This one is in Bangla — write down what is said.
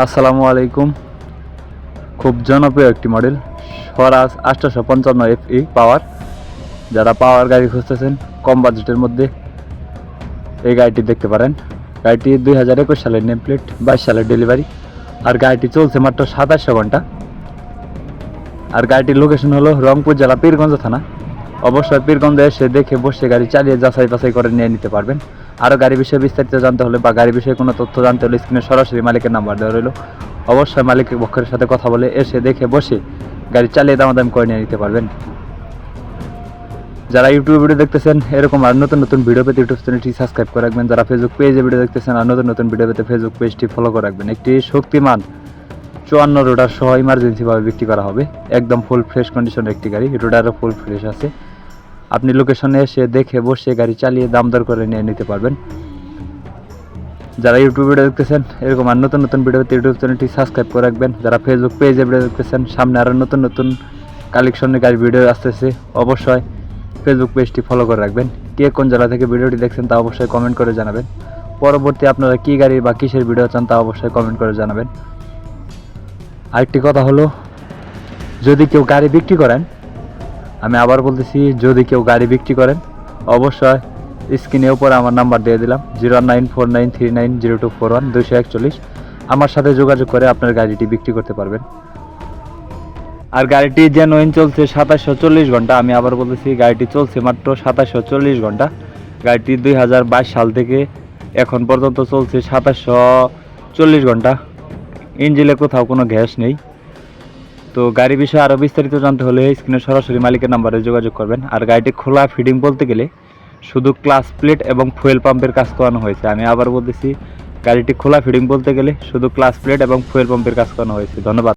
আসসালামু আলাইকুম। খুব জনপ্রিয় একটি মডেল স্বরাজ 855 FE পাওয়ার। যারা পাওয়ার গাড়ি খুঁজতেছেন কম বাজেটের মধ্যে এই গাড়িটি দেখতে পারেন। গাড়িটি 2021 সালের নেম প্লেট, 22 সালের ডেলিভারি। আর গাড়িটি চলছে মাত্র 2700 ঘন্টা। আর গাড়িটির লোকেশন হলো রংপুর জেলা পীরগঞ্জ থানা। অবশ্যই পীরগঞ্জে এসে দেখে বসে গাড়ি চালিয়ে যাচাই বাছাই করে নিয়ে নিতে পারবেন। আরও গাড়ি বিষয়ে বিস্তারিত জানতে হলে বা গাড়ি বিষয়ে কোনো তথ্য জানতে হলে স্ক্রিনে সরাসরি মালিকের নাম্বার দেওয়া রইল। অবশ্যই মালিকের পক্ষের সাথে কথা বলে এসে দেখে বসে গাড়ি চালিয়ে দামাদাম করে নিয়ে নিতে পারবেন। যারা ইউটিউব ভিডিও দেখতেছেন এরকম আর নতুন নতুন ভিডিও পেতে ইউটিউব চ্যানেলটি সাবস্ক্রাইব করে রাখবেন। যারা ফেসবুক পেজে ভিডিও দেখতেছেন আর নতুন নতুন ভিডিও পেতে ফেসবুক পেজটি ফলো করে রাখবেন। একটি শক্তিমান 54 রোডার সহ ইমার্জেন্সিভাবে বিক্রি করা হবে। একদম ফুল ফ্রেশ কন্ডিশনের একটি গাড়ি, রোডারও ফুল ফ্রেশ আছে। আপনি লোকেশনে এসে দেখে বসে গাড়ি চালিয়ে দাম দর করে নিয়ে নিতে পারবেন। যারা ইউটিউব ভিডিও দেখতেছেন এরকম আর নতুন নতুন ভিডিও পেতে ইউটিউব চ্যানেলটি সাবস্ক্রাইব করে রাখবেন। যারা ফেসবুক পেজে ভিডিও দেখতেছেন সামনে আরও নতুন নতুন কালেকশনের গাড়ি ভিডিও আসতেছে, অবশ্যই ফেসবুক পেজটি ফলো করে রাখবেন। কে কোন জেলা থেকে ভিডিওটি দেখছেন তা অবশ্যই কমেন্ট করে জানাবেন। পরবর্তী আপনারা কী গাড়ি বা কিসের ভিডিও চান তা অবশ্যই কমেন্ট করে জানাবেন। আরেকটি কথা হলো, যদি কেউ গাড়ি বিক্রি করেন, আমি আবার বলতেছি, যদি কেউ গাড়ি বিক্রি করেন অবশ্যই স্ক্রিনে উপরে আমার নাম্বার দিয়ে দিলাম 09493900241 241। আমার সাথে যোগাযোগ করে আপনার গাড়িটি বিক্রি করতে পারবেন। আর গাড়িটি জেনুইন চলছে 2740 ঘন্টা। আমি আবার বলতেছি, গাড়িটি চলছে মাত্র 2740 ঘন্টা। গাড়িটি 2022 সাল থেকে এখন পর্যন্ত চলছে 2740 ঘন্টা। ইঞ্জিনে কোথাও কোনো গ্যাস নেই। তো গাড়ি বিষয়ে আরও বিস্তারিত জানতে হলে স্ক্রিনে সরাসরি মালিকের নাম্বারে যোগাযোগ করবেন। আর গাড়িটি খোলা ফিটিং বলতে গেলে শুধু ক্লাচ প্লেট এবং ফুয়েল পাম্পের কাজ করানো হয়েছে। আমি আবার বলতেছি, গাড়িটি খোলা ফিটিং বলতে গেলে শুধু ক্লাচ প্লেট এবং ফুয়েল পাম্পের কাজ করানো হয়েছে। ধন্যবাদ।